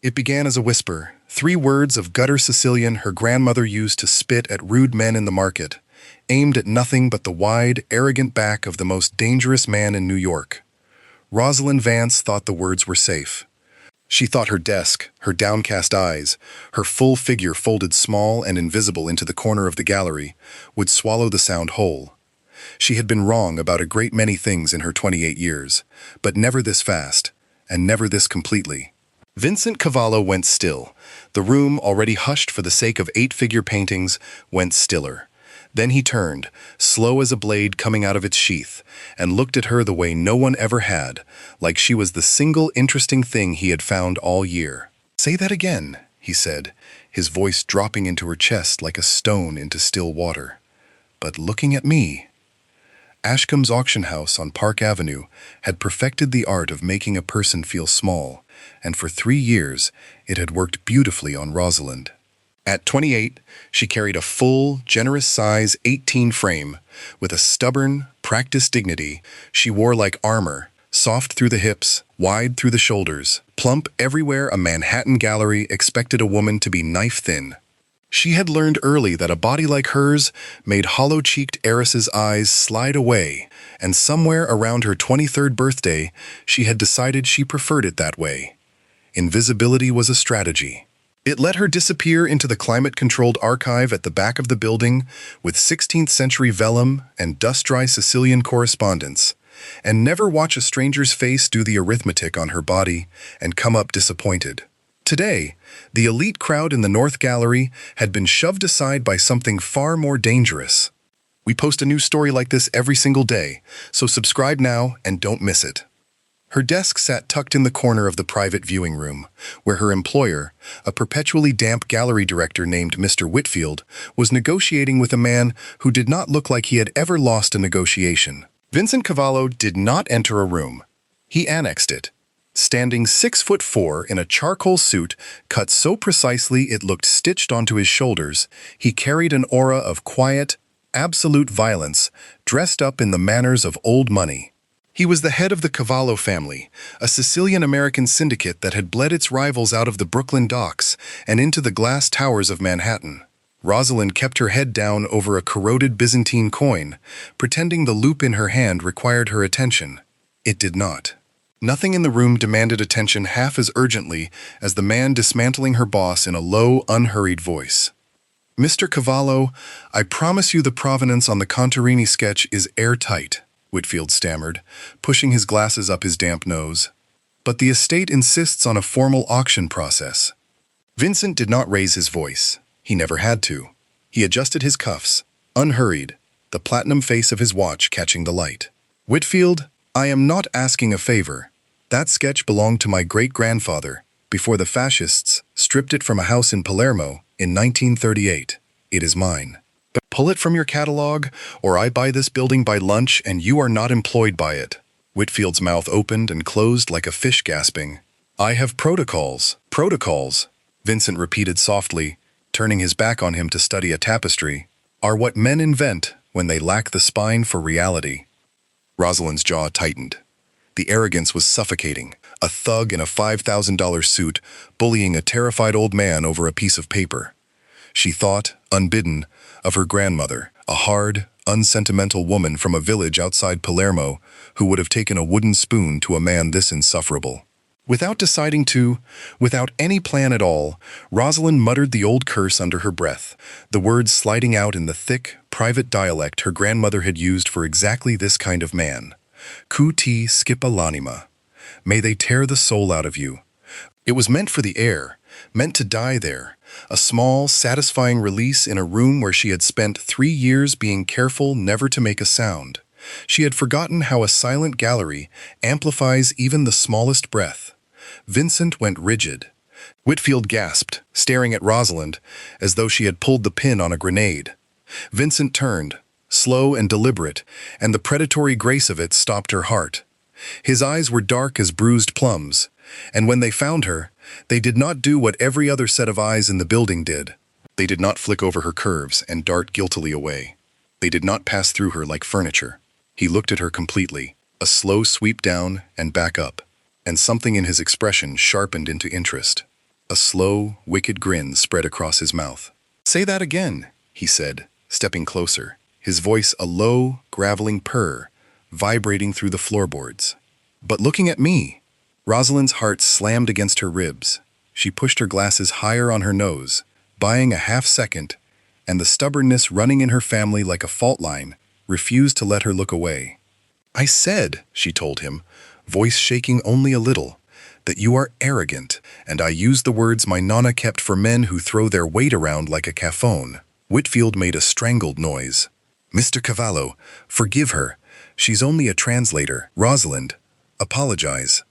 It began as a whisper, 3 words of gutter Sicilian her grandmother used to spit at rude men in the market, aimed at nothing but the wide, arrogant back of the most dangerous man in New York. Rosalind Vance thought the words were safe. She thought her desk, her downcast eyes, her full figure folded small and invisible into the corner of the gallery, would swallow the sound whole. She had been wrong about a great many things in her 28 years, but never this fast, and never this completely. Vincent Cavallo went still. The room, already hushed for the sake of 8-figure paintings, went stiller. Then he turned, slow as a blade coming out of its sheath, and looked at her the way no one ever had, like she was the single interesting thing he had found all year. "Say that again," he said, his voice dropping into her chest like a stone into still water. "But looking at me." Ashcombe's auction house on Park Avenue had perfected the art of making a person feel small, and for 3 years it had worked beautifully on Rosalind. At 28, she carried a full, generous-size 18 frame. With a stubborn, practiced dignity, she wore like armor, soft through the hips, wide through the shoulders, plump everywhere a Manhattan gallery expected a woman to be knife-thin. She had learned early that a body like hers made hollow-cheeked heiresses' eyes slide away, and somewhere around her 23rd birthday, she had decided she preferred it that way. Invisibility was a strategy. It let her disappear into the climate-controlled archive at the back of the building with 16th-century vellum and dust-dry Sicilian correspondence, and never watch a stranger's face do the arithmetic on her body and come up disappointed. Today, the elite crowd in the North Gallery had been shoved aside by something far more dangerous. We post a new story like this every single day, so subscribe now and don't miss it. Her desk sat tucked in the corner of the private viewing room, where her employer, a perpetually damp gallery director named Mr. Whitfield, was negotiating with a man who did not look like he had ever lost a negotiation. Vincent Cavallo did not enter a room. He annexed it. Standing 6'4" in a charcoal suit cut so precisely it looked stitched onto his shoulders, he carried an aura of quiet, absolute violence, dressed up in the manners of old money. He was the head of the Cavallo family, a Sicilian-American syndicate that had bled its rivals out of the Brooklyn docks and into the glass towers of Manhattan. Rosalind kept her head down over a corroded Byzantine coin, pretending the loop in her hand required her attention. It did not. Nothing in the room demanded attention half as urgently as the man dismantling her boss in a low, unhurried voice. "Mr. Cavallo, I promise you the provenance on the Contarini sketch is airtight," Whitfield stammered, pushing his glasses up his damp nose. "But the estate insists on a formal auction process." Vincent did not raise his voice. He never had to. He adjusted his cuffs, unhurried, the platinum face of his watch catching the light. "Whitfield, I am not asking a favor. That sketch belonged to my great-grandfather, before the fascists stripped it from a house in Palermo in 1938. It is mine. But pull it from your catalog, or I buy this building by lunch and you are not employed by it." Whitfield's mouth opened and closed like a fish gasping. "I have protocols." "Protocols," Vincent repeated softly, turning his back on him to study a tapestry, "are what men invent when they lack the spine for reality." Rosalind's jaw tightened. The arrogance was suffocating, a thug in a $5,000 suit bullying a terrified old man over a piece of paper. She thought, unbidden, of her grandmother, a hard, unsentimental woman from a village outside Palermo who would have taken a wooden spoon to a man this insufferable. Without deciding to, without any plan at all, Rosalind muttered the old curse under her breath, the words sliding out in the thick, private dialect her grandmother had used for exactly this kind of man. "Cu ti scippa l'anima. May they tear the soul out of you." It was meant for the air, meant to die there, a small, satisfying release in a room where she had spent 3 years being careful never to make a sound. She had forgotten how a silent gallery amplifies even the smallest breath. Vincent went rigid. Whitfield gasped, staring at Rosalind, as though she had pulled the pin on a grenade. Vincent turned, slow and deliberate, and the predatory grace of it stopped her heart. His eyes were dark as bruised plums, and when they found her, they did not do what every other set of eyes in the building did. They did not flick over her curves and dart guiltily away. They did not pass through her like furniture. He looked at her completely, a slow sweep down and back up, and something in his expression sharpened into interest. A slow, wicked grin spread across his mouth. "Say that again," he said, stepping closer, his voice a low, graveling purr, vibrating through the floorboards. "But looking at me." Rosalind's heart slammed against her ribs. She pushed her glasses higher on her nose, buying a half second, and the stubbornness running in her family like a fault line refused to let her look away. "I said," she told him, voice shaking only a little, "that you are arrogant, and I use the words my nonna kept for men who throw their weight around like a caffone." Whitfield made a strangled noise. "Mr. Cavallo, forgive her. She's only a translator. Rosalind, apologize."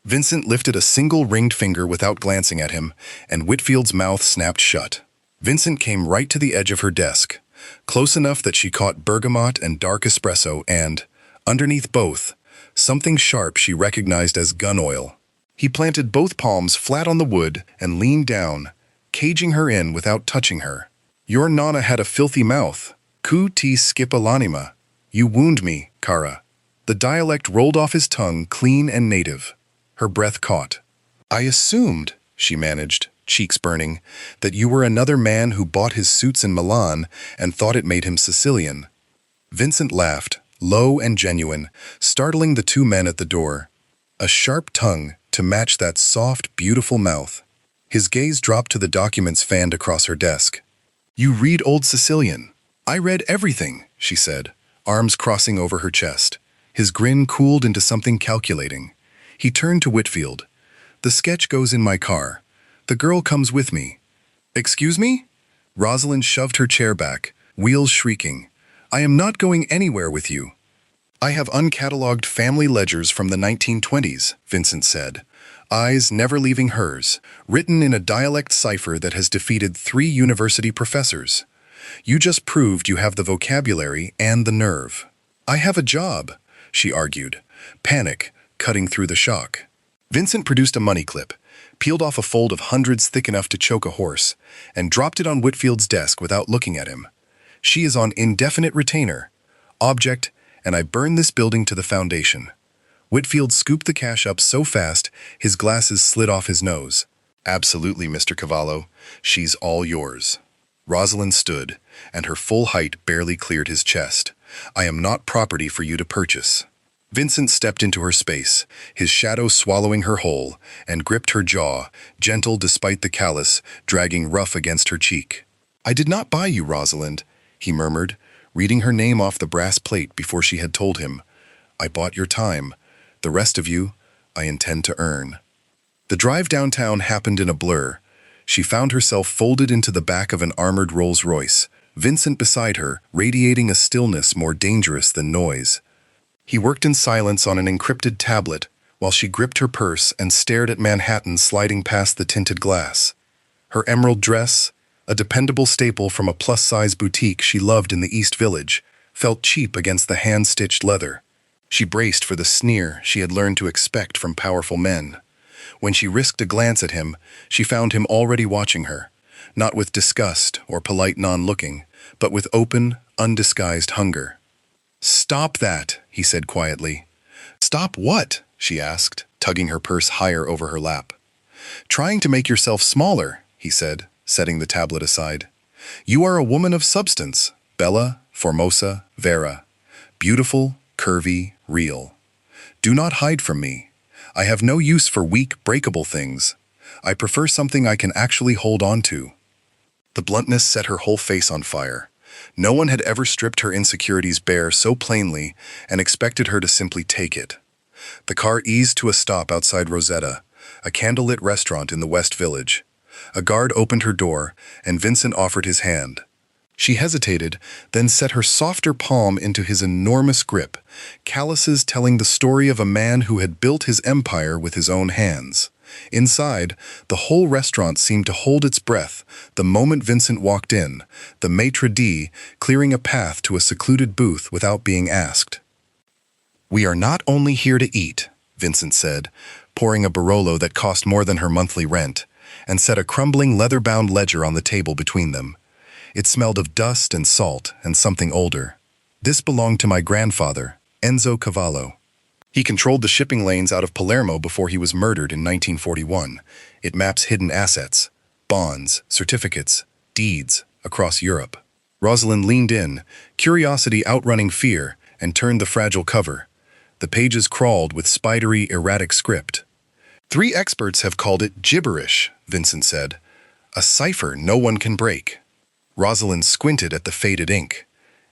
Vincent lifted a single ringed finger without glancing at him, and Whitfield's mouth snapped shut. Vincent came right to the edge of her desk, close enough that she caught bergamot and dark espresso and, underneath both, something sharp she recognized as gun oil. He planted both palms flat on the wood and leaned down, caging her in without touching her. "Your nonna had a filthy mouth. Ku ti skippa l'anima. You wound me, cara." The dialect rolled off his tongue clean and native. Her breath caught. "I assumed," she managed, cheeks burning, "that you were another man who bought his suits in Milan and thought it made him Sicilian." Vincent laughed, low and genuine, startling the two men at the door. A sharp tongue to match that soft, beautiful mouth. His gaze dropped to the documents fanned across her desk. "You read Old Sicilian." "I read everything," she said, arms crossing over her chest. His grin cooled into something calculating. He turned to Whitfield. "The sketch goes in my car. The girl comes with me." "Excuse me?" Rosalind shoved her chair back, wheels shrieking. "I am not going anywhere with you." "I have uncatalogued family ledgers from the 1920s, Vincent said, eyes never leaving hers, written in a dialect cipher that has defeated 3 university professors. "You just proved you have the vocabulary and the nerve." "I have a job," she argued, panic cutting through the shock. Vincent produced a money clip, peeled off a fold of hundreds thick enough to choke a horse, and dropped it on Whitfield's desk without looking at him. "She is on indefinite retainer. Object, and I burn this building to the foundation." Whitfield scooped the cash up so fast, his glasses slid off his nose. "Absolutely, Mr. Cavallo. She's all yours." Rosalind stood, and her full height barely cleared his chest. "I am not property for you to purchase." Vincent stepped into her space, his shadow swallowing her whole, and gripped her jaw, gentle despite the callus, dragging rough against her cheek. "I did not buy you, Rosalind," he murmured, reading her name off the brass plate before she had told him. "I bought your time. The rest of you, I intend to earn." The drive downtown happened in a blur. She found herself folded into the back of an armored Rolls-Royce, Vincent beside her, radiating a stillness more dangerous than noise. He worked in silence on an encrypted tablet, while she gripped her purse and stared at Manhattan sliding past the tinted glass. Her emerald dress, a dependable staple from a plus-size boutique she loved in the East Village, felt cheap against the hand-stitched leather. She braced for the sneer she had learned to expect from powerful men. When she risked a glance at him, she found him already watching her, not with disgust or polite non-looking, but with open, undisguised hunger. "Stop that," he said quietly. "Stop what?" she asked, tugging her purse higher over her lap. "Trying to make yourself smaller," he said, setting the tablet aside. "You are a woman of substance, Bella, Formosa, Vera. Beautiful, curvy, real. Do not hide from me. I have no use for weak, breakable things. I prefer something I can actually hold on to." The bluntness set her whole face on fire. No one had ever stripped her insecurities bare so plainly and expected her to simply take it. The car eased to a stop outside Rosetta, a candlelit restaurant in the West Village. A guard opened her door, and Vincent offered his hand. She hesitated, then set her softer palm into his enormous grip, calluses telling the story of a man who had built his empire with his own hands. Inside, the whole restaurant seemed to hold its breath the moment Vincent walked in, the maitre d' clearing a path to a secluded booth without being asked. "We are not only here to eat," Vincent said, pouring a Barolo that cost more than her monthly rent, and set a crumbling leather-bound ledger on the table between them. It smelled of dust and salt and something older. "This belonged to my grandfather, Enzo Cavallo." He controlled the shipping lanes out of Palermo before he was murdered in 1941. It maps hidden assets, bonds, certificates, deeds across Europe. Rosalind leaned in, curiosity outrunning fear, and turned the fragile cover. The pages crawled with spidery, erratic script. 3 experts have called it gibberish, Vincent said. A cipher no one can break. Rosalind squinted at the faded ink.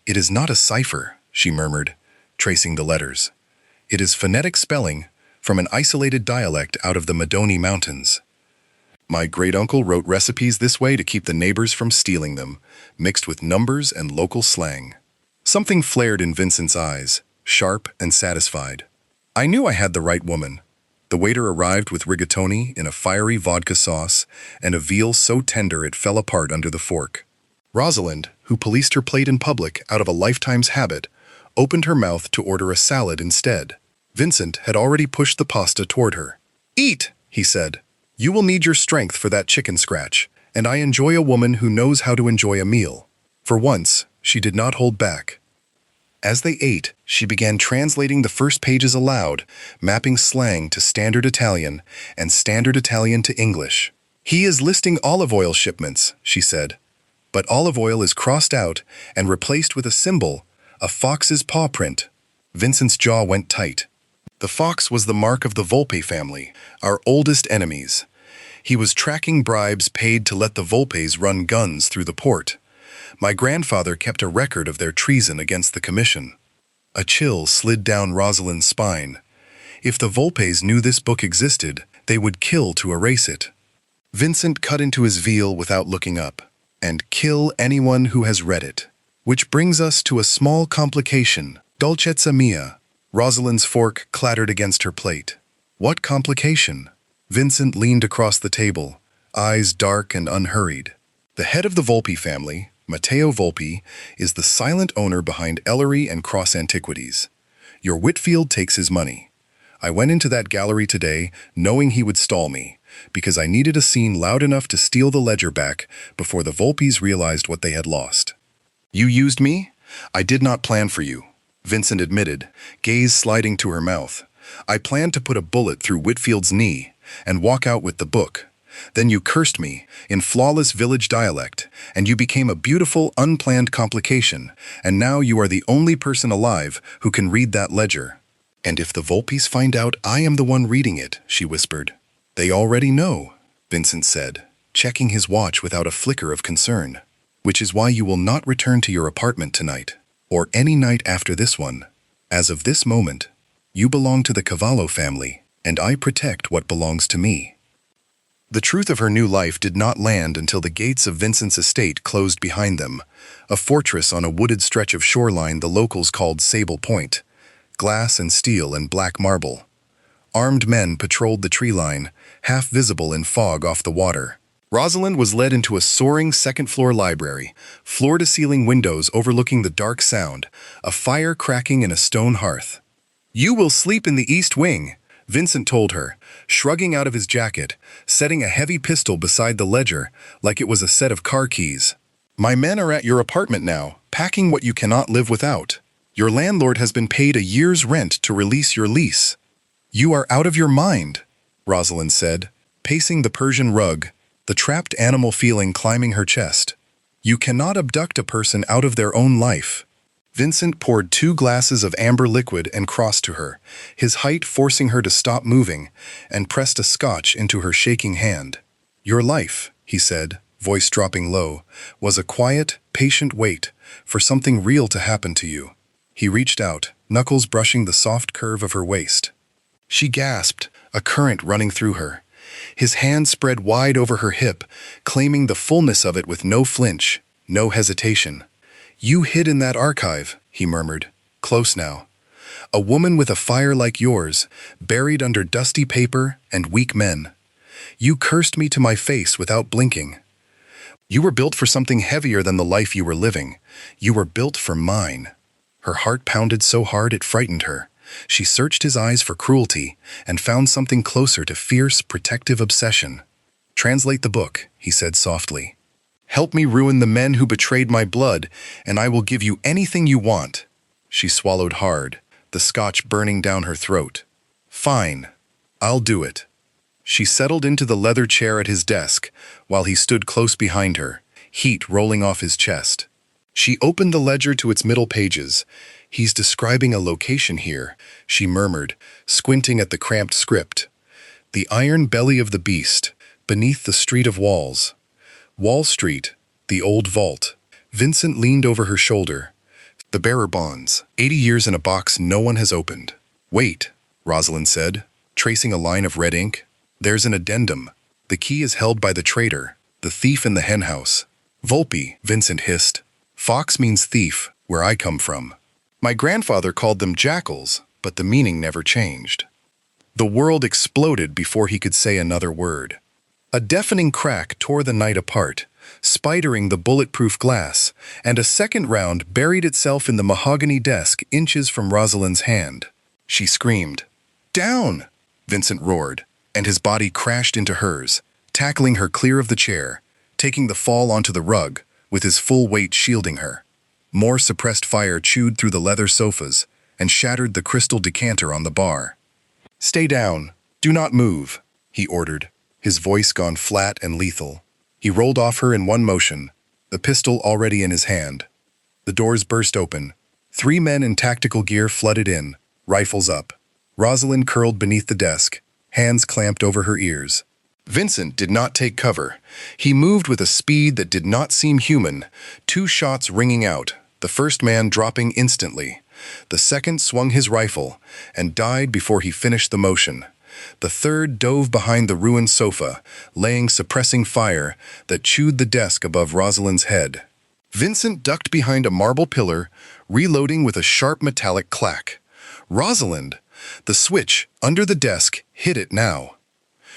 It is not a cipher, she murmured, tracing the letters. It is phonetic spelling from an isolated dialect out of the Madoni Mountains. My great-uncle wrote recipes this way to keep the neighbors from stealing them, mixed with numbers and local slang. Something flared in Vincent's eyes, sharp and satisfied. I knew I had the right woman. The waiter arrived with rigatoni in a fiery vodka sauce and a veal so tender it fell apart under the fork. Rosalind, who policed her plate in public out of a lifetime's habit, opened her mouth to order a salad instead. Vincent had already pushed the pasta toward her. Eat, he said. You will need your strength for that chicken scratch, and I enjoy a woman who knows how to enjoy a meal. For once, she did not hold back. As they ate, she began translating the first pages aloud, mapping slang to Standard Italian and Standard Italian to English. He is listing olive oil shipments, she said. But olive oil is crossed out and replaced with a symbol, a fox's paw print. Vincent's jaw went tight. The fox was the mark of the Volpe family, our oldest enemies. He was tracking bribes paid to let the Volpes run guns through the port. My grandfather kept a record of their treason against the commission. A chill slid down Rosalind's spine. If the Volpes knew this book existed, they would kill to erase it. Vincent cut into his veal without looking up, and kill anyone who has read it. Which brings us to a small complication. Dolcezza mia. Rosalind's fork clattered against her plate. What complication? Vincent leaned across the table, eyes dark and unhurried. The head of the Volpe family, Matteo Volpe, is the silent owner behind Ellery and Cross Antiquities. Your Whitfield takes his money. I went into that gallery today knowing he would stall me, because I needed a scene loud enough to steal the ledger back before the Volpes realized what they had lost. You used me? I did not plan for you, Vincent admitted, gaze sliding to her mouth. I planned to put a bullet through Whitfield's knee and walk out with the book. Then you cursed me in flawless village dialect, and you became a beautiful, unplanned complication, and now you are the only person alive who can read that ledger. And if the Volpes find out I am the one reading it, she whispered. They already know, Vincent said, checking his watch without a flicker of concern. Which is why you will not return to your apartment tonight, or any night after this one. As of this moment, you belong to the Cavallo family, and I protect what belongs to me. The truth of her new life did not land until the gates of Vincent's estate closed behind them, a fortress on a wooded stretch of shoreline the locals called Sable Point, glass and steel and black marble. Armed men patrolled the tree line, half visible in fog off the water. Rosalind was led into a soaring second-floor library, floor-to-ceiling windows overlooking the dark sound, a fire cracking in a stone hearth. You will sleep in the east wing, Vincent told her, shrugging out of his jacket, setting a heavy pistol beside the ledger like it was a set of car keys. My men are at your apartment now, packing what you cannot live without. Your landlord has been paid a year's rent to release your lease. You are out of your mind, Rosalind said, pacing the Persian rug, the trapped animal feeling climbing her chest. You cannot abduct a person out of their own life. Vincent poured 2 glasses of amber liquid and crossed to her, his height forcing her to stop moving, and pressed a scotch into her shaking hand. Your life, he said, voice dropping low, was a quiet, patient wait for something real to happen to you. He reached out, knuckles brushing the soft curve of her waist. She gasped, a current running through her. His hand spread wide over her hip, claiming the fullness of it with no flinch, no hesitation. You hid in that archive, he murmured, close now. A woman with a fire like yours, buried under dusty paper and weak men. You cursed me to my face without blinking. You were built for something heavier than the life you were living. You were built for mine. Her heart pounded so hard it frightened her. She searched his eyes for cruelty and found something closer to fierce, protective obsession. Translate the book, he said softly. Help me ruin the men who betrayed my blood, and I will give you anything you want. She swallowed hard, the scotch burning down her throat. "Fine. I'll do it." She settled into the leather chair at his desk while he stood close behind her, heat rolling off his chest. She opened the ledger to its middle pages. "He's describing a location here," she murmured, squinting at the cramped script. "The iron belly of the beast, beneath the street of walls. Wall Street, the old vault." Vincent leaned over her shoulder. "The bearer bonds, 80 years in a box no one has opened." "Wait," Rosalind said, tracing a line of red ink. "There's an addendum. The key is held by the traitor, the thief in the henhouse." "Volpe," Vincent hissed. "Fox means thief, where I come from. My grandfather called them jackals, but the meaning never changed." The world exploded before he could say another word. A deafening crack tore the night apart, spidering the bulletproof glass, and a second round buried itself in the mahogany desk inches from Rosalind's hand. She screamed. "Down!" Vincent roared, and his body crashed into hers, tackling her clear of the chair, taking the fall onto the rug, with his full weight shielding her. More suppressed fire chewed through the leather sofas and shattered the crystal decanter on the bar. "Stay down. Do not move," he ordered, his voice gone flat and lethal. He rolled off her in one motion, the pistol already in his hand. The doors burst open. 3 men in tactical gear flooded in, rifles up. Rosalind curled beneath the desk, hands clamped over her ears. Vincent did not take cover. He moved with a speed that did not seem human, 2 shots ringing out, the first man dropping instantly. The second swung his rifle and died before he finished the motion. The third dove behind the ruined sofa, laying suppressing fire that chewed the desk above Rosalind's head. Vincent ducked behind a marble pillar, reloading with a sharp metallic clack. Rosalind! The switch, under the desk, hit it now.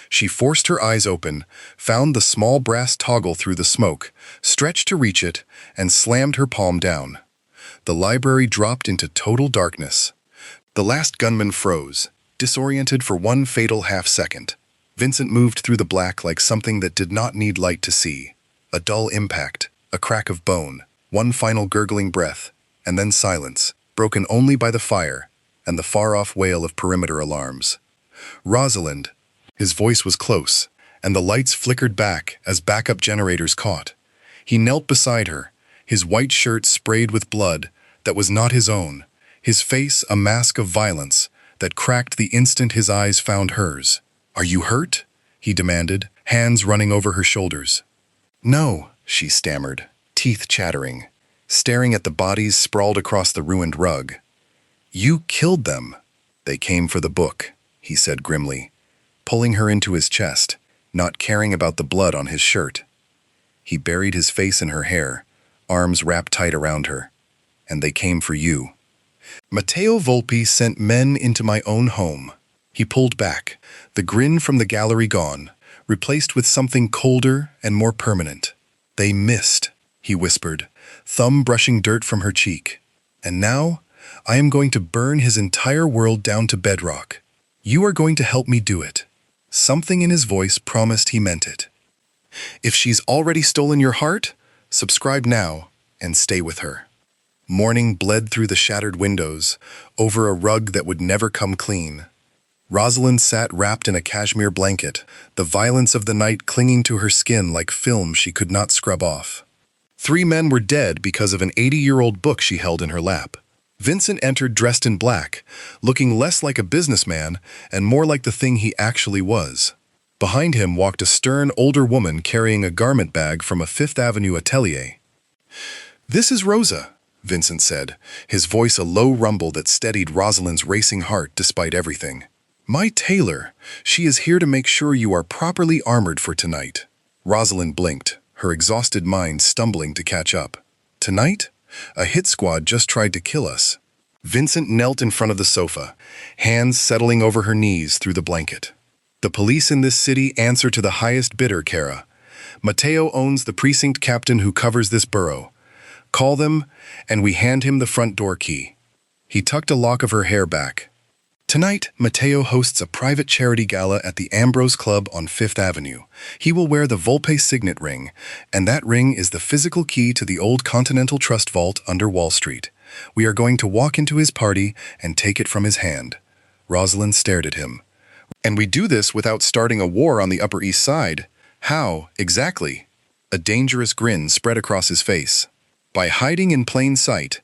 She forced her eyes open, found the small brass toggle through the smoke, stretched to reach it, and slammed her palm down. The library dropped into total darkness. The last gunman froze, disoriented for one fatal half-second. Vincent moved through the black like something that did not need light to see. A dull impact, a crack of bone, one final gurgling breath, and then silence, broken only by the fire and the far-off wail of perimeter alarms. "Rosalind." His voice was close, and the lights flickered back as backup generators caught. He knelt beside her, his white shirt sprayed with blood that was not his own, his face a mask of violence that cracked the instant his eyes found hers. "Are you hurt?" he demanded, hands running over her shoulders. "No," she stammered, teeth chattering, staring at the bodies sprawled across the ruined rug. "You killed them." "They came for the book," he said grimly, pulling her into his chest, not caring about the blood on his shirt. He buried his face in her hair, arms wrapped tight around her. "And they came for you." "Matteo Volpe sent men into my own home." He pulled back, the grin from the gallery gone, replaced with something colder and more permanent. "They missed," he whispered, thumb brushing dirt from her cheek. "And now, I am going to burn his entire world down to bedrock. You are going to help me do it." Something in his voice promised he meant it. If she's already stolen your heart, subscribe now and stay with her. Morning bled through the shattered windows, over a rug that would never come clean. Rosalind sat wrapped in a cashmere blanket, the violence of the night clinging to her skin like film she could not scrub off. 3 men were dead because of an 80-year-old book she held in her lap. Vincent entered dressed in black, looking less like a businessman and more like the thing he actually was. Behind him walked a stern older woman carrying a garment bag from a Fifth Avenue atelier. "This is Rosa," Vincent said, his voice a low rumble that steadied Rosalind's racing heart despite everything. "My tailor. She is here to make sure you are properly armored for tonight." Rosalind blinked, her exhausted mind stumbling to catch up. "Tonight? A hit squad just tried to kill us." Vincent knelt in front of the sofa, hands settling over her knees through the blanket. "The police in this city answer to the highest bidder, Cara. Matteo owns the precinct captain who covers this borough. Call them, and we hand him the front door key." He tucked a lock of her hair back. "Tonight, Matteo hosts a private charity gala at the Ambrose Club on Fifth Avenue. He will wear the Volpe signet ring, and that ring is the physical key to the old Continental Trust vault under Wall Street. We are going to walk into his party and take it from his hand." Rosalind stared at him. "And we do this without starting a war on the Upper East Side. How, exactly?" A dangerous grin spread across his face. "By hiding in plain sight,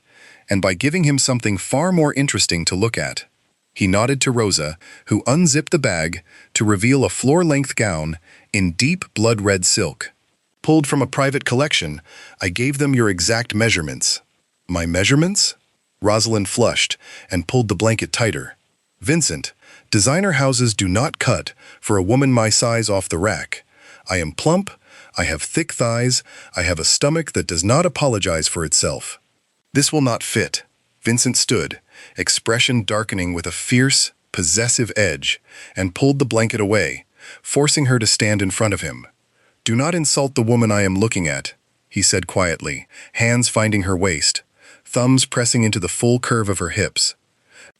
and by giving him something far more interesting to look at." He nodded to Rosa, who unzipped the bag to reveal a floor-length gown in deep blood-red silk. "Pulled from a private collection, I gave them your exact measurements." "My measurements?" Rosalind flushed and pulled the blanket tighter. "Vincent, designer houses do not cut for a woman my size off the rack. I am plump, I have thick thighs, I have a stomach that does not apologize for itself." "This will not fit." Vincent stood, expression darkening with a fierce, possessive edge, and pulled the blanket away, forcing her to stand in front of him. "Do not insult the woman I am looking at," he said quietly, hands finding her waist, thumbs pressing into the full curve of her hips.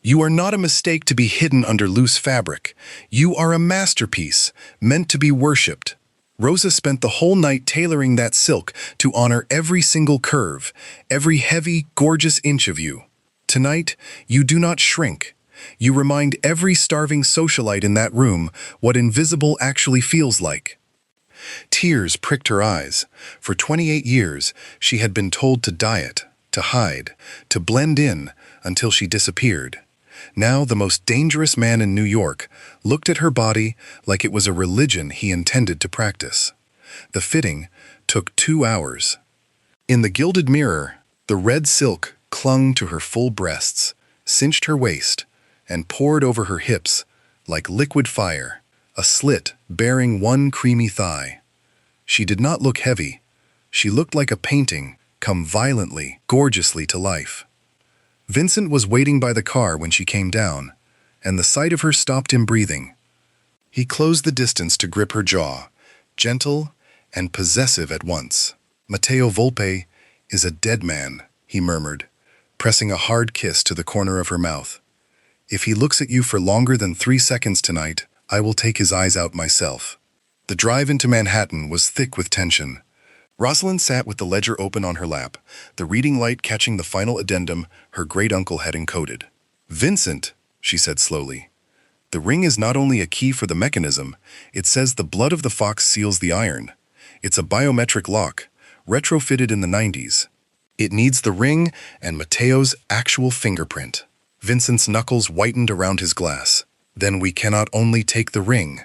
"You are not a mistake to be hidden under loose fabric. You are a masterpiece, meant to be worshipped." Rosa spent the whole night tailoring that silk to honor every single curve, every heavy, gorgeous inch of you. Tonight, you do not shrink. You remind every starving socialite in that room what invisible actually feels like. Tears pricked her eyes. For 28 years, she had been told to diet, to hide, to blend in until she disappeared. Now the most dangerous man in New York looked at her body like it was a religion he intended to practice. The fitting took 2 hours. In the gilded mirror, the red silk clung to her full breasts, cinched her waist, and poured over her hips like liquid fire, a slit bearing one creamy thigh. She did not look heavy. She looked like a painting come violently, gorgeously to life. Vincent was waiting by the car when she came down, and the sight of her stopped him breathing. He closed the distance to grip her jaw, gentle and possessive at once. "Matteo Volpe is a dead man," he murmured, pressing a hard kiss to the corner of her mouth. "If he looks at you for longer than 3 seconds tonight, I will take his eyes out myself." The drive into Manhattan was thick with tension. Rosalind sat with the ledger open on her lap, the reading light catching the final addendum her great-uncle had encoded. "Vincent," she said slowly, "the ring is not only a key for the mechanism, it says the blood of the fox seals the iron. It's a biometric lock, retrofitted in the 90s. It needs the ring and Matteo's actual fingerprint." Vincent's knuckles whitened around his glass. "Then we cannot only take the ring,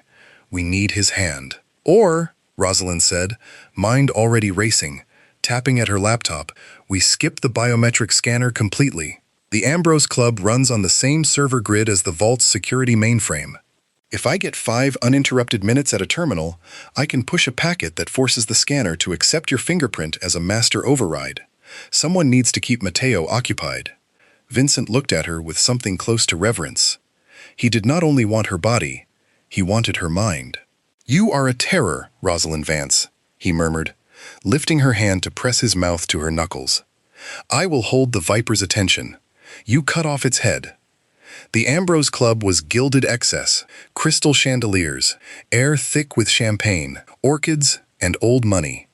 we need his hand." "Or," Rosalind said, mind already racing, tapping at her laptop, "we skip the biometric scanner completely. The Ambrose Club runs on the same server grid as the Vault's security mainframe. If I get 5 uninterrupted minutes at a terminal, I can push a packet that forces the scanner to accept your fingerprint as a master override. Someone needs to keep Matteo occupied." Vincent looked at her with something close to reverence. He did not only want her body, he wanted her mind. "You are a terror, Rosalind Vance," he murmured, lifting her hand to press his mouth to her knuckles. "I will hold the viper's attention. You cut off its head." The Ambrose Club was gilded excess, crystal chandeliers, air thick with champagne, orchids, and old money.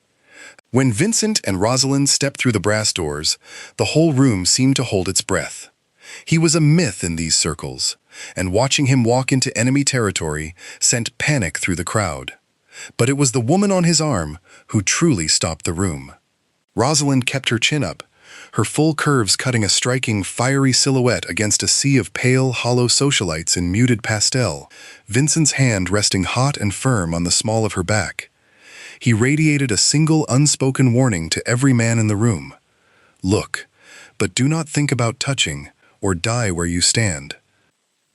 When Vincent and Rosalind stepped through the brass doors, the whole room seemed to hold its breath. He was a myth in these circles, and watching him walk into enemy territory sent panic through the crowd. But it was the woman on his arm who truly stopped the room. Rosalind kept her chin up, her full curves cutting a striking, fiery silhouette against a sea of pale, hollow socialites in muted pastel, Vincent's hand resting hot and firm on the small of her back. He radiated a single unspoken warning to every man in the room. "Look, but do not think about touching, or die where you stand."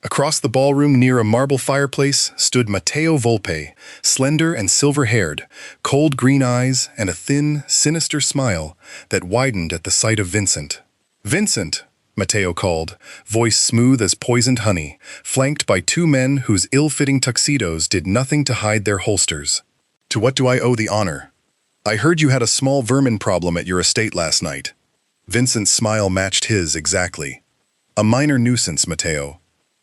Across the ballroom near a marble fireplace stood Matteo Volpe, slender and silver-haired, cold green eyes and a thin, sinister smile that widened at the sight of Vincent. "Vincent," Matteo called, voice smooth as poisoned honey, flanked by 2 men whose ill-fitting tuxedos did nothing to hide their holsters. "To what do I owe the honor? I heard you had a small vermin problem at your estate last night." Vincent's smile matched his exactly. "A minor nuisance, Matteo.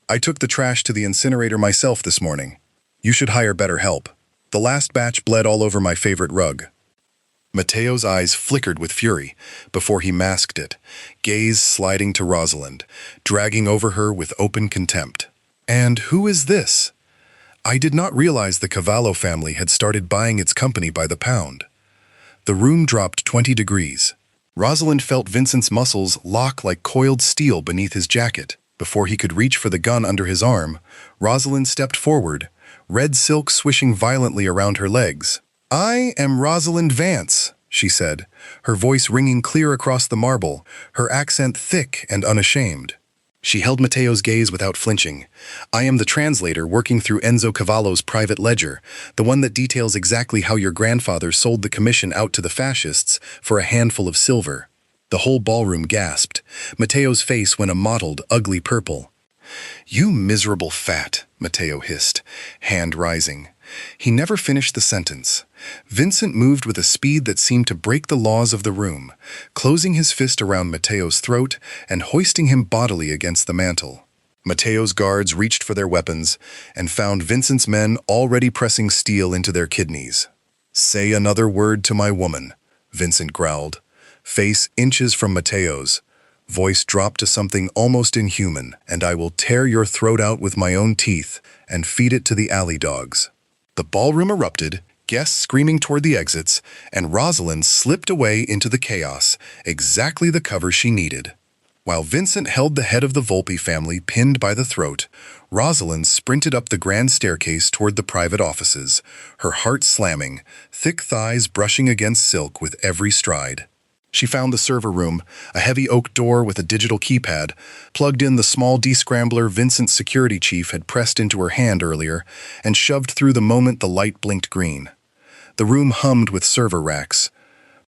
I took the trash to the incinerator myself this morning. You should hire better help. The last batch bled all over my favorite rug." Matteo's eyes flickered with fury before he masked it, gaze sliding to Rosalind, dragging over her with open contempt. "And who is this? I did not realize the Cavallo family had started buying its company by the pound." The room dropped 20 degrees. Rosalind felt Vincent's muscles lock like coiled steel beneath his jacket. Before he could reach for the gun under his arm, Rosalind stepped forward, red silk swishing violently around her legs. "I am Rosalind Vance," she said, her voice ringing clear across the marble, her accent thick and unashamed. She held Matteo's gaze without flinching. "I am the translator working through Enzo Cavallo's private ledger, the one that details exactly how your grandfather sold the commission out to the fascists for a handful of silver." The whole ballroom gasped. Matteo's face went a mottled, ugly purple. "You miserable fat," Matteo hissed, hand rising. He never finished the sentence. Vincent moved with a speed that seemed to break the laws of the room, closing his fist around Matteo's throat and hoisting him bodily against the mantel. Matteo's guards reached for their weapons and found Vincent's men already pressing steel into their kidneys. "Say another word to my woman," Vincent growled, face inches from Matteo's. Voice dropped to something almost inhuman, "and I will tear your throat out with my own teeth and feed it to the alley dogs." The ballroom erupted, guests screaming toward the exits, and Rosalind slipped away into the chaos, exactly the cover she needed. While Vincent held the head of the Volpe family pinned by the throat, Rosalind sprinted up the grand staircase toward the private offices, her heart slamming, thick thighs brushing against silk with every stride. She found the server room, a heavy oak door with a digital keypad, plugged in the small descrambler Vincent's security chief had pressed into her hand earlier, and shoved through the moment the light blinked green. The room hummed with server racks.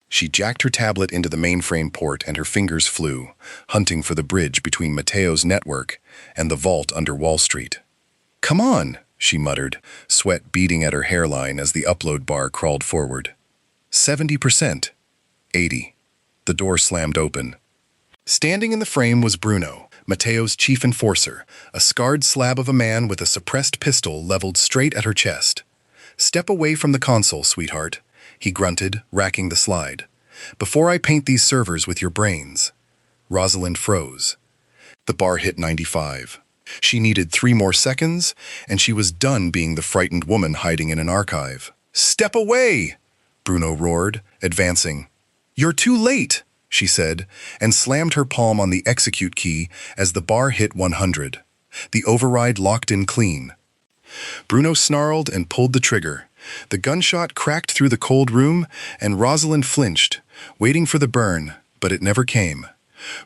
She jacked her tablet into the mainframe port and her fingers flew, hunting for the bridge between Matteo's network and the vault under Wall Street. "Come on," she muttered, sweat beading at her hairline as the upload bar crawled forward. 70%. 80. The door slammed open. Standing in the frame was Bruno, Matteo's chief enforcer, a scarred slab of a man with a suppressed pistol leveled straight at her chest. "Step away from the console, sweetheart," he grunted, racking the slide. "Before I paint these servers with your brains." Rosalind froze. The bar hit 95. She needed 3 more seconds, and she was done being the frightened woman hiding in an archive. "Step away!" Bruno roared, advancing. "You're too late," she said, and slammed her palm on the execute key as the bar hit 100. The override locked in clean. Bruno snarled and pulled the trigger. The gunshot cracked through the cold room, and Rosalind flinched, waiting for the burn, but it never came.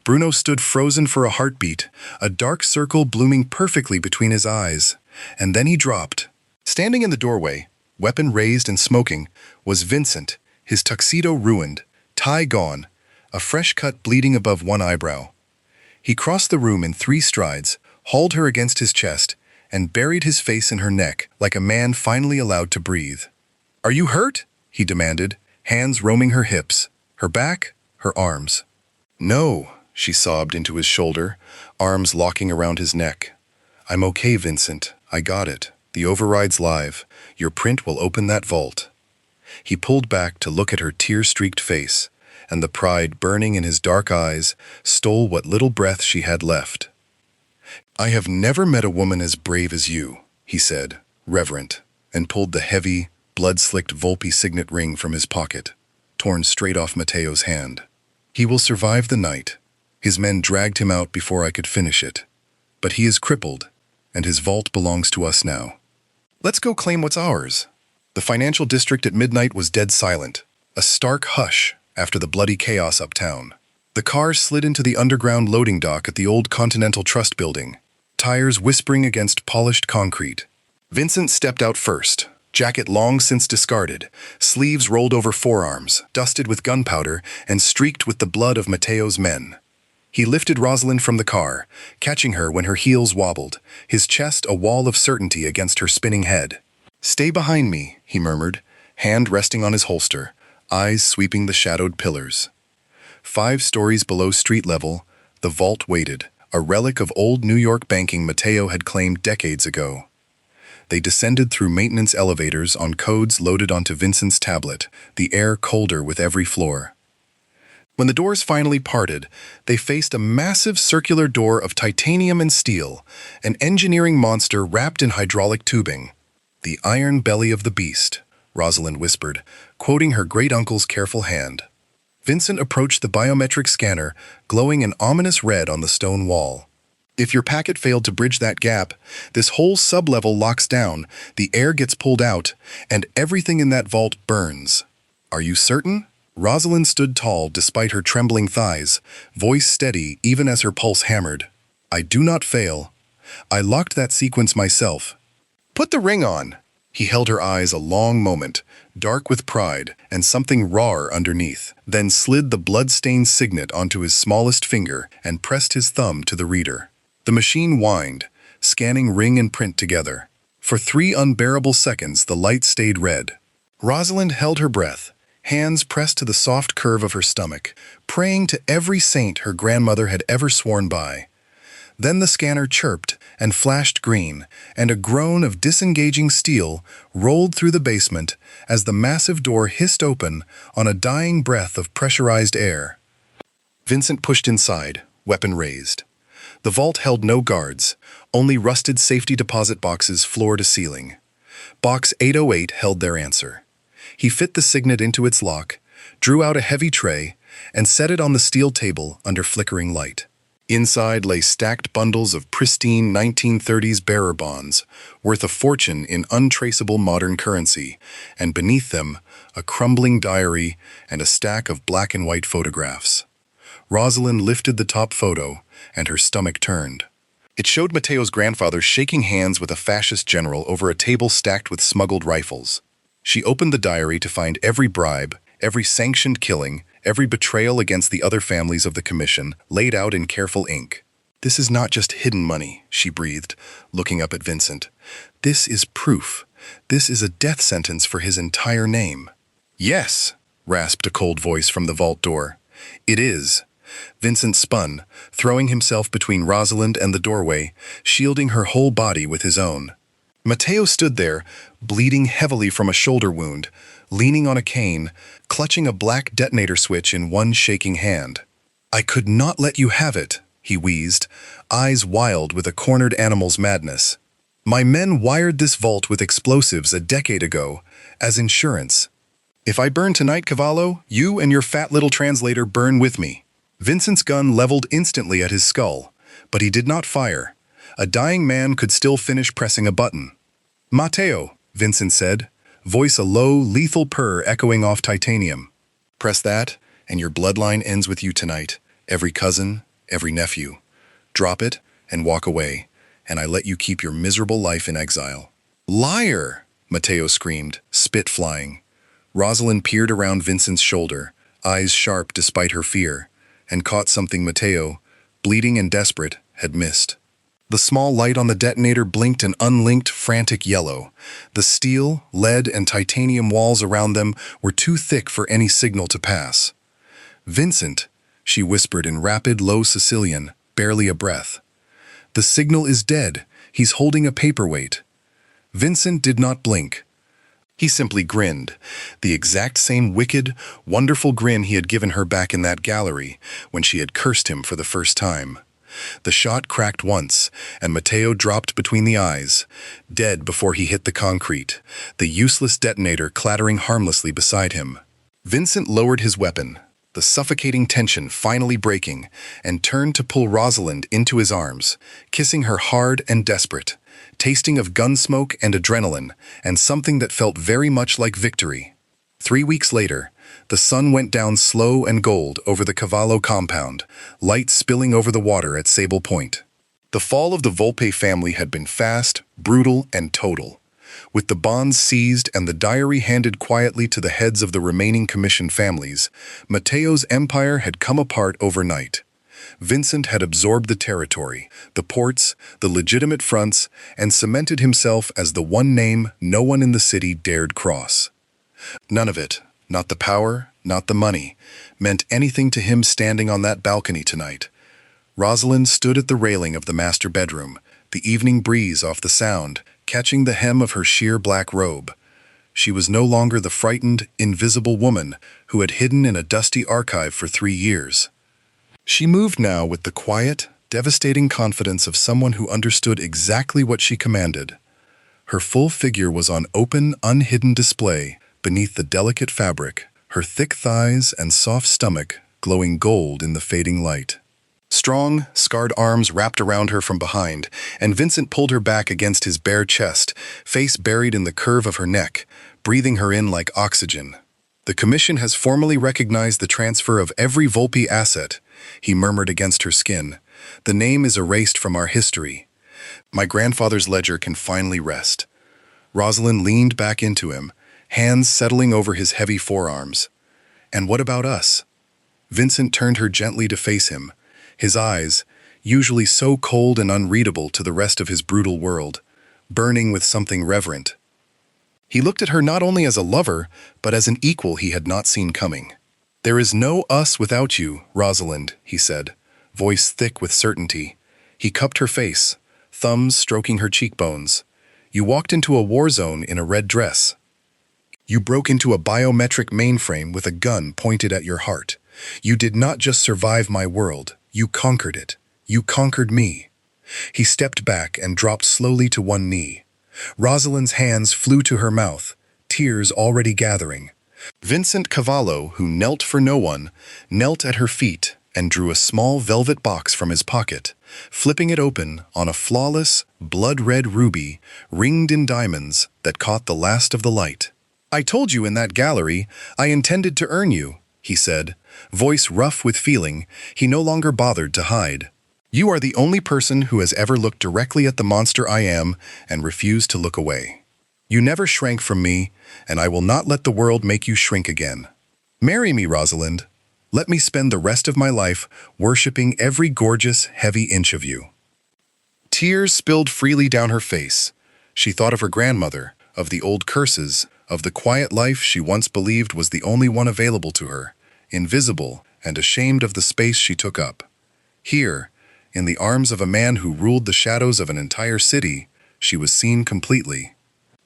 Bruno stood frozen for a heartbeat, a dark circle blooming perfectly between his eyes, and then he dropped. Standing in the doorway, weapon raised and smoking, was Vincent, his tuxedo ruined, tie gone, a fresh cut bleeding above one eyebrow. He crossed the room in 3 strides, hauled her against his chest, and buried his face in her neck like a man finally allowed to breathe. "Are you hurt?" he demanded, hands roaming her hips, her back, her arms. "No," she sobbed into his shoulder, arms locking around his neck. "I'm okay, Vincent. I got it. The override's live. Your print will open that vault." He pulled back to look at her tear-streaked face, and the pride burning in his dark eyes stole what little breath she had left. "I have never met a woman as brave as you," he said, reverent, and pulled the heavy, blood-slicked Volpe signet ring from his pocket, torn straight off Matteo's hand. "He will survive the night. His men dragged him out before I could finish it. But he is crippled, and his vault belongs to us now. Let's go claim what's ours." The financial district at midnight was dead silent, a stark hush after the bloody chaos uptown. The car slid into the underground loading dock at the old Continental Trust building, tires whispering against polished concrete. Vincent stepped out first, jacket long since discarded, sleeves rolled over forearms, dusted with gunpowder and streaked with the blood of Matteo's men. He lifted Rosalind from the car, catching her when her heels wobbled, his chest a wall of certainty against her spinning head. "Stay behind me," he murmured, hand resting on his holster, eyes sweeping the shadowed pillars. 5 stories below street level, the vault waited, a relic of old New York banking Matteo had claimed decades ago. They descended through maintenance elevators on codes loaded onto Vincent's tablet, the air colder with every floor. When the doors finally parted, they faced a massive circular door of titanium and steel, an engineering monster wrapped in hydraulic tubing. "The iron belly of the beast," Rosalind whispered, quoting her great-uncle's careful hand. Vincent approached the biometric scanner, glowing an ominous red on the stone wall. "If your packet failed to bridge that gap, this whole sublevel locks down, the air gets pulled out, and everything in that vault burns." "Are you certain?" Rosalind stood tall despite her trembling thighs, voice steady even as her pulse hammered. "I do not fail. I locked that sequence myself." "Put the ring on." He held her eyes a long moment, dark with pride and something rawer underneath, then slid the blood-stained signet onto his smallest finger and pressed his thumb to the reader. The machine whined, scanning ring and print together. For 3 unbearable seconds, the light stayed red. Rosalind held her breath, hands pressed to the soft curve of her stomach, praying to every saint her grandmother had ever sworn by. Then the scanner chirped and flashed green, and a groan of disengaging steel rolled through the basement as the massive door hissed open on a dying breath of pressurized air. Vincent pushed inside, weapon raised. The vault held no guards, only rusted safety deposit boxes floor to ceiling. Box 808 held their answer. He fit the signet into its lock, drew out a heavy tray, and set it on the steel table under flickering light. Inside lay stacked bundles of pristine 1930s bearer bonds, worth a fortune in untraceable modern currency, and beneath them, a crumbling diary and a stack of black and white photographs. Rosalind lifted the top photo, and her stomach turned. It showed Matteo's grandfather shaking hands with a fascist general over a table stacked with smuggled rifles. She opened the diary to find every bribe, every sanctioned killing, every betrayal against the other families of the commission, laid out in careful ink. "This is not just hidden money," she breathed, looking up at Vincent. "This is proof. This is a death sentence for his entire name." "Yes," rasped a cold voice from the vault door. "It is." Vincent spun, throwing himself between Rosalind and the doorway, shielding her whole body with his own. Matteo stood there, bleeding heavily from a shoulder wound, leaning on a cane, clutching a black detonator switch in one shaking hand. "I could not let you have it," he wheezed, eyes wild with a cornered animal's madness. "My men wired this vault with explosives a decade ago, as insurance. If I burn tonight, Cavallo, you and your fat little translator burn with me." Vincent's gun leveled instantly at his skull, but he did not fire. A dying man could still finish pressing a button. "Matteo," Vincent said, voice a low, lethal purr echoing off titanium. "Press that, and your bloodline ends with you tonight. Every cousin, every nephew. Drop it and walk away, and I let you keep your miserable life in exile." "Liar!" Matteo screamed, spit flying. Rosalind peered around Vincent's shoulder, eyes sharp despite her fear, and caught something Matteo, bleeding and desperate, had missed. The small light on the detonator blinked an unlinked, frantic yellow. The steel, lead, and titanium walls around them were too thick for any signal to pass. "Vincent," she whispered in rapid, low Sicilian, barely a breath. "The signal is dead. He's holding a paperweight." Vincent did not blink. He simply grinned, the exact same wicked, wonderful grin he had given her back in that gallery when she had cursed him for the first time. The shot cracked once, and Matteo dropped between the eyes, dead before he hit the concrete, the useless detonator clattering harmlessly beside him. Vincent lowered his weapon, the suffocating tension finally breaking, and turned to pull Rosalind into his arms, kissing her hard and desperate, tasting of gun smoke and adrenaline, and something that felt very much like victory. 3 weeks later, the sun went down slow and gold over the Cavallo compound, light spilling over the water at Sable Point. The fall of the Volpe family had been fast, brutal, and total. With the bonds seized and the diary handed quietly to the heads of the remaining commission families, Matteo's empire had come apart overnight. Vincent had absorbed the territory, the ports, the legitimate fronts, and cemented himself as the one name no one in the city dared cross. None of it, not the power, not the money, meant anything to him standing on that balcony tonight. Rosalind stood at the railing of the master bedroom, the evening breeze off the Sound, catching the hem of her sheer black robe. She was no longer the frightened, invisible woman who had hidden in a dusty archive for 3 years. She moved now with the quiet, devastating confidence of someone who understood exactly what she commanded. Her full figure was on open, unhidden display beneath the delicate fabric, her thick thighs and soft stomach glowing gold in the fading light. Strong, scarred arms wrapped around her from behind, and Vincent pulled her back against his bare chest, face buried in the curve of her neck, breathing her in like oxygen. "The Commission has formally recognized the transfer of every Volpe asset," he murmured against her skin. "The name is erased from our history. My grandfather's ledger can finally rest." Rosalind leaned back into him, hands settling over his heavy forearms. "And what about us?" Vincent turned her gently to face him, his eyes, usually so cold and unreadable to the rest of his brutal world, burning with something reverent. He looked at her not only as a lover, but as an equal he had not seen coming. "There is no us without you, Rosalind," he said, voice thick with certainty. He cupped her face, thumbs stroking her cheekbones. "You walked into a war zone in a red dress. You broke into a biometric mainframe with a gun pointed at your heart. You did not just survive my world, you conquered it. You conquered me." He stepped back and dropped slowly to one knee. Rosalind's hands flew to her mouth, tears already gathering. Vincent Cavallo, who knelt for no one, knelt at her feet and drew a small velvet box from his pocket, flipping it open on a flawless, blood-red ruby ringed in diamonds that caught the last of the light. "I told you in that gallery I intended to earn you," he said, voice rough with feeling he no longer bothered to hide. "You are the only person who has ever looked directly at the monster I am and refused to look away. You never shrank from me, and I will not let the world make you shrink again. Marry me, Rosalind. Let me spend the rest of my life worshipping every gorgeous, heavy inch of you." Tears spilled freely down her face. She thought of her grandmother, of the old curses, of the quiet life she once believed was the only one available to her, invisible and ashamed of the space she took up. Here, in the arms of a man who ruled the shadows of an entire city, she was seen completely.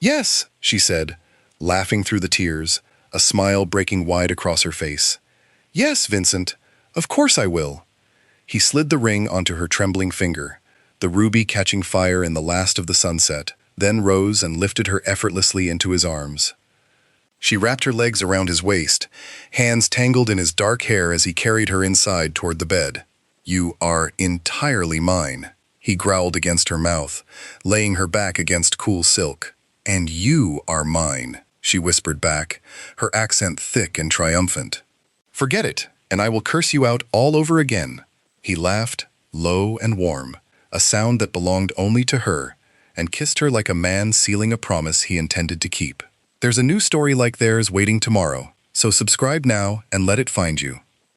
"Yes," she said, laughing through the tears, a smile breaking wide across her face. "Yes, Vincent, of course I will." He slid the ring onto her trembling finger, the ruby catching fire in the last of the sunset, then rose and lifted her effortlessly into his arms. She wrapped her legs around his waist, hands tangled in his dark hair as he carried her inside toward the bed. "You are entirely mine," he growled against her mouth, laying her back against cool silk. "And you are mine," she whispered back, her accent thick and triumphant. "Forget it, and I will curse you out all over again." He laughed, low and warm, a sound that belonged only to her, and kissed her like a man sealing a promise he intended to keep. There's a new story like theirs waiting tomorrow, so subscribe now and let it find you.